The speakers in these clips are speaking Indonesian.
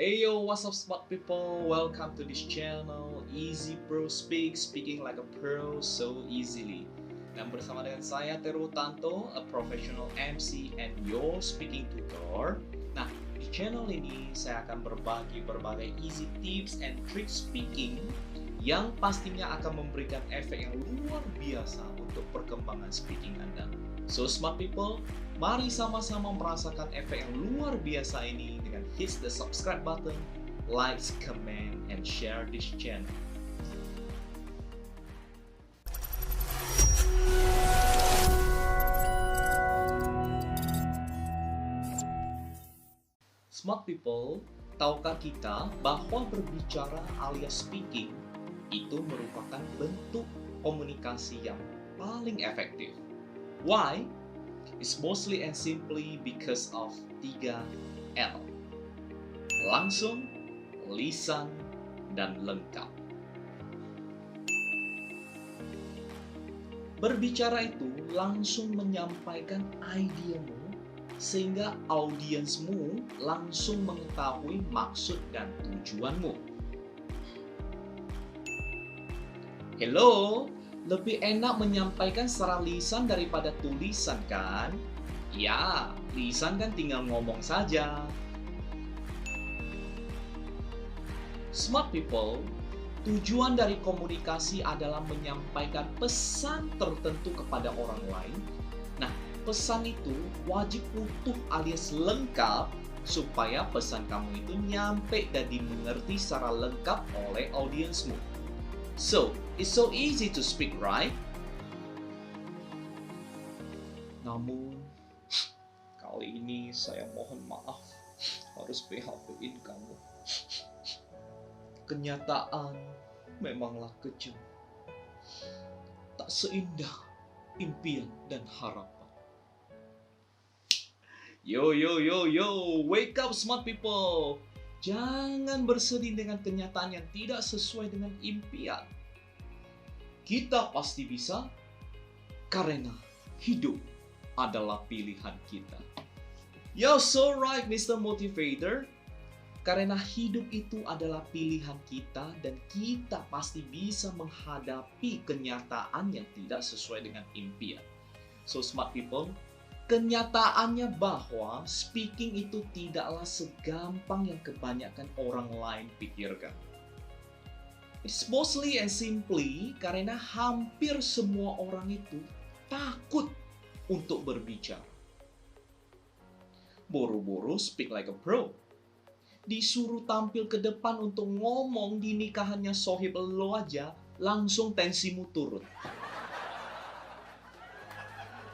Hey yo, what's up smart people? Welcome to this channel Easy Pro Speak, speaking like a pro so easily. Dan bersama dengan saya Teru Tanto, a professional MC and your speaking tutor. Nah, di channel ini saya akan berbagi berbagai easy tips and tricks speaking yang pastinya akan memberikan efek yang luar biasa untuk perkembangan speaking Anda. So smart people, mari sama-sama merasakan efek yang luar biasa ini dengan hit the subscribe button, likes, comment, and share this channel. Smart people, tahukah kita bahwa berbicara alias speaking itu merupakan bentuk komunikasi yang paling efektif? Why? It's mostly and simply because of 3L. Langsung, lisan, dan lengkap. Berbicara itu langsung menyampaikan idemu sehingga audiensmu langsung mengetahui maksud dan tujuanmu. Hello, lebih enak menyampaikan secara lisan daripada tulisan kan? Ya, lisan kan tinggal ngomong saja. Smart people, tujuan dari komunikasi adalah menyampaikan pesan tertentu kepada orang lain. Nah, pesan itu wajib utuh alias lengkap supaya pesan kamu itu nyampe dan dimengerti secara lengkap oleh audiensmu. So, it's so easy to speak, right? Namun, kali ini saya mohon maaf harus PHP-in kamu. Kenyataan memanglah kejam. Tak seindah impian dan harapan. Yo, wake up smart people. Jangan bersedih dengan kenyataan yang tidak sesuai dengan impian. Kita pasti bisa karena hidup adalah pilihan kita. Yo, so right Mr. Motivator. Karena hidup itu adalah pilihan kita dan kita pasti bisa menghadapi kenyataan yang tidak sesuai dengan impian. So smart people, kenyataannya bahwa speaking itu tidaklah segampang yang kebanyakan orang lain pikirkan. It's mostly and simply karena hampir semua orang itu takut untuk berbicara. Boro-boro speak like a pro. Disuruh tampil ke depan untuk ngomong di nikahannya sohib lo aja, langsung tensimu turun.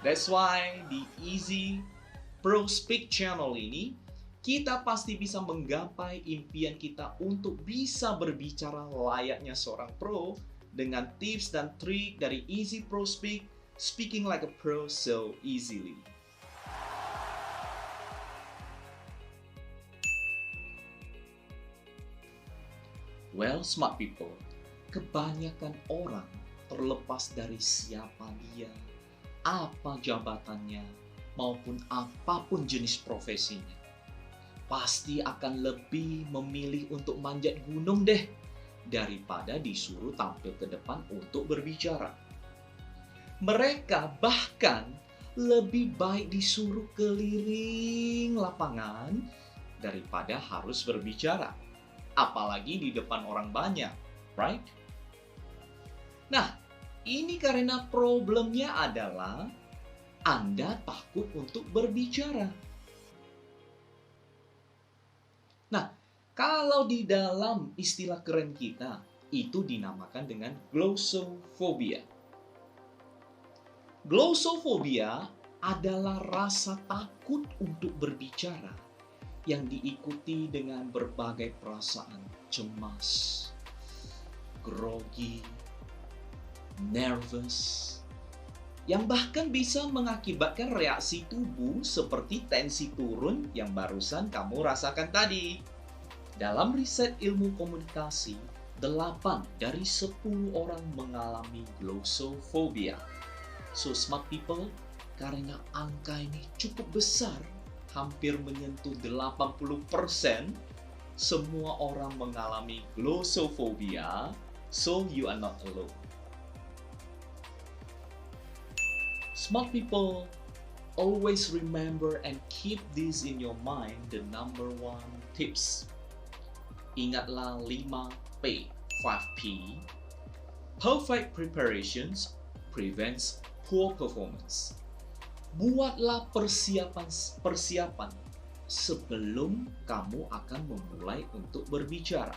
That's why di Easy Pro Speak channel ini, kita pasti bisa menggapai impian kita untuk bisa berbicara layaknya seorang pro dengan tips dan trik dari Easy Pro Speak, speaking like a pro so easily. Well, smart people, kebanyakan orang terlepas dari siapa dia, apa jabatannya, maupun apapun jenis profesinya, pasti akan lebih memilih untuk manjat gunung deh, daripada disuruh tampil ke depan untuk berbicara. Mereka bahkan lebih baik disuruh keliling lapangan daripada harus berbicara. Apalagi di depan orang banyak, right? Nah, ini karena problemnya adalah Anda takut untuk berbicara. Nah, kalau di dalam istilah keren kita, itu dinamakan dengan glossophobia. Glossophobia adalah rasa takut untuk berbicara yang diikuti dengan berbagai perasaan cemas, grogi, nervous, yang bahkan bisa mengakibatkan reaksi tubuh seperti tensi turun yang barusan kamu rasakan tadi. Dalam riset ilmu komunikasi, 8 dari 10 orang mengalami glossophobia. So smart people, karena angka ini cukup besar, hampir menyentuh 80%, semua orang mengalami glossophobia, so you are not alone. Smart people, always remember and keep this in your mind, the number one tips. Ingatlah 5P, 5P. Perfect preparations prevents poor performance. Buatlah persiapan sebelum kamu akan memulai untuk berbicara.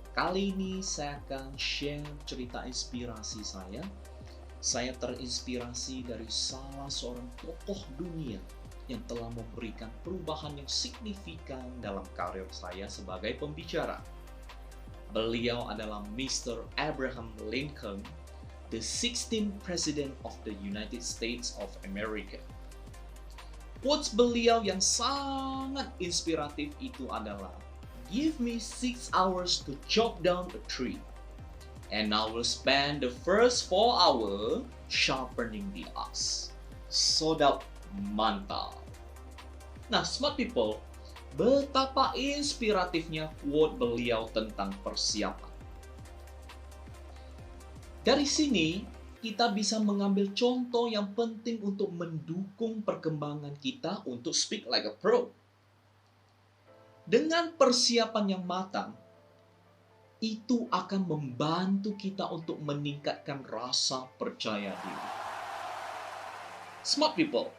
Kali ini saya akan share cerita inspirasi saya. Saya terinspirasi dari salah seorang tokoh dunia yang telah memberikan perubahan yang signifikan dalam karir saya sebagai pembicara. Beliau adalah Mr. Abraham Lincoln, the 16th President of the United States of America. Quotes beliau yang sangat inspiratif itu adalah, "Give me 6 hours to chop down a tree, and I will spend the first 4 hours sharpening the axe." Sodap mantap. Nah, smart people, betapa inspiratifnya quote beliau tentang persiapan. Dari sini, kita bisa mengambil contoh yang penting untuk mendukung perkembangan kita untuk speak like a pro. Dengan persiapan yang matang, itu akan membantu kita untuk meningkatkan rasa percaya diri. Smart people,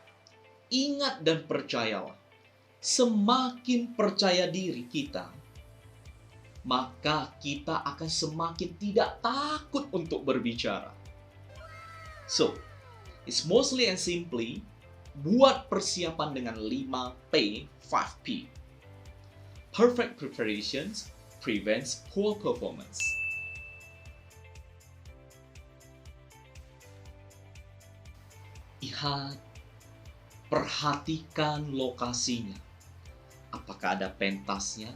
ingat dan percayalah, semakin percaya diri kita, maka kita akan semakin tidak takut untuk berbicara. So, it's mostly and simply, buat persiapan dengan 5P, 5P. Perfect preparations prevents poor performance. Lihat, perhatikan lokasinya. Apakah ada pentasnya?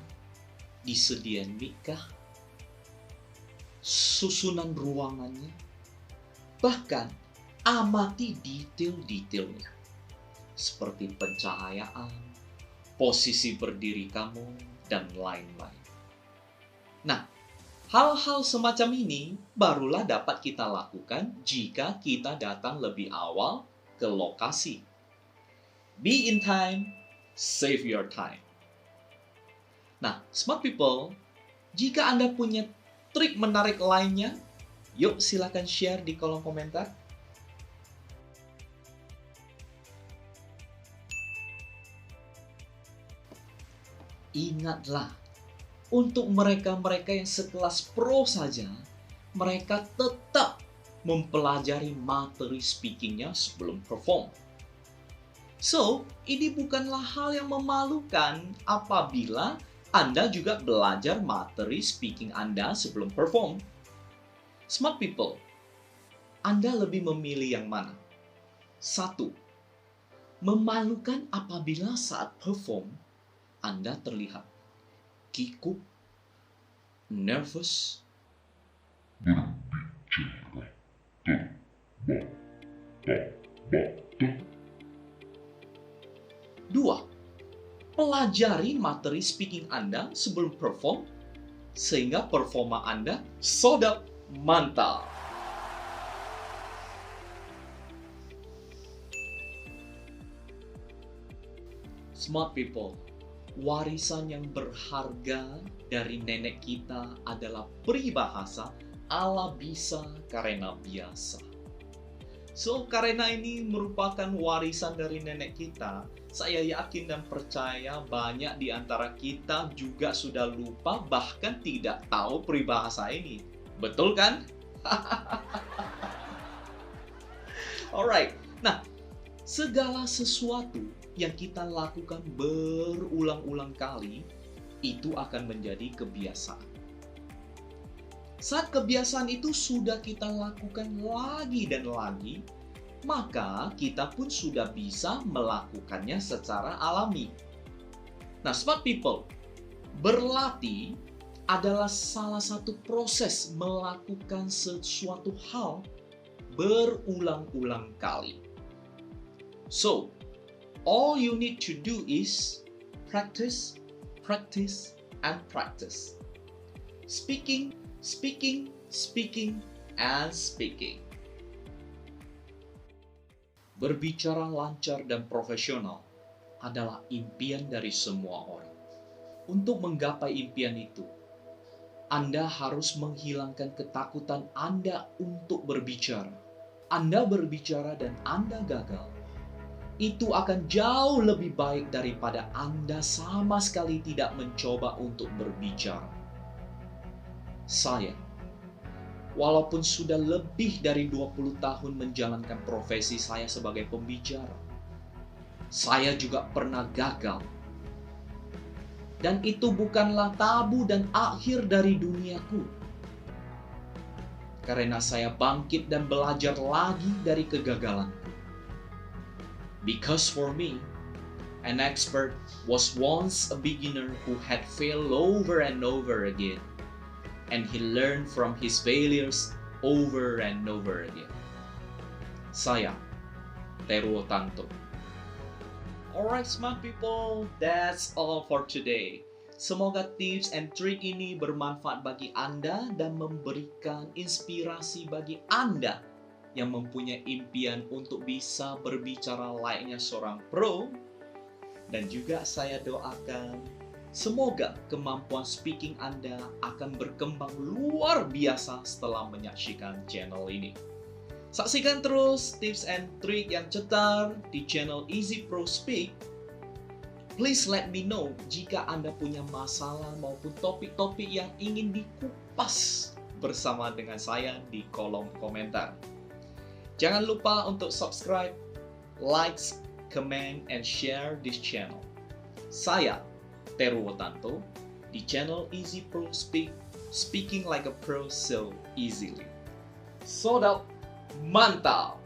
Disediakan mic kah? Susunan ruangannya? Bahkan, amati detail-detailnya. Seperti pencahayaan, posisi berdiri kamu, dan lain-lain. Nah, hal-hal semacam ini barulah dapat kita lakukan jika kita datang lebih awal ke lokasi. Be in time, save your time. Nah, smart people, jika Anda punya trik menarik lainnya, yuk silakan share di kolom komentar. Ingatlah, untuk mereka-mereka yang sekelas pro saja, mereka tetap mempelajari materi speakingnya sebelum perform. So, ini bukanlah hal yang memalukan apabila Anda juga belajar materi speaking Anda sebelum perform. Smart people, Anda lebih memilih yang mana? 1. Memalukan apabila saat perform, Anda terlihat kikuk, nervous, Dua, pelajari materi speaking Anda sebelum perform, sehingga performa Anda sodap mantap. Smart people, warisan yang berharga dari nenek kita adalah peribahasa "Allah bisa karena biasa". So, karena ini merupakan warisan dari nenek kita, saya yakin dan percaya banyak di antara kita juga sudah lupa bahkan tidak tahu peribahasa ini. Betul kan? Alright, nah, segala sesuatu yang kita lakukan berulang-ulang kali, itu akan menjadi kebiasaan. Saat kebiasaan itu sudah kita lakukan lagi dan lagi, maka kita pun sudah bisa melakukannya secara alami. Nah, smart people, berlatih adalah salah satu proses melakukan sesuatu hal berulang-ulang kali. So, All you need to do is practice, practice, and practice. Speaking, speaking, speaking, and speaking. Berbicara lancar dan profesional adalah impian dari semua orang. Untuk menggapai impian itu, Anda harus menghilangkan ketakutan Anda untuk berbicara. Anda berbicara dan Anda gagal, itu akan jauh lebih baik daripada Anda sama sekali tidak mencoba untuk berbicara. Saya, walaupun sudah lebih dari 20 tahun menjalankan profesi saya sebagai pembicara, saya juga pernah gagal. Dan itu bukanlah tabu dan akhir dari duniaku. Karena saya bangkit dan belajar lagi dari kegagalanku. Because for me, an expert was once a beginner who had failed over and over again. And he learned from his failures over and over again. Saya, Teruo Tanto. Alright smart people, that's all for today. Semoga tips and trik ini bermanfaat bagi Anda dan memberikan inspirasi bagi Anda yang mempunyai impian untuk bisa berbicara layaknya seorang pro. Dan juga saya doakan semoga kemampuan speaking Anda akan berkembang luar biasa setelah menyaksikan channel ini. Saksikan terus tips and trik yang cetar di channel Easy Pro Speak. Please let me know jika Anda punya masalah maupun topik-topik yang ingin dikupas bersama dengan saya di kolom komentar. Jangan lupa untuk subscribe, like, comment, and share this channel. Saya, Teruo Tanto, di channel Easy Pro Speak, speaking like a pro so easily. Sodap! Mantap!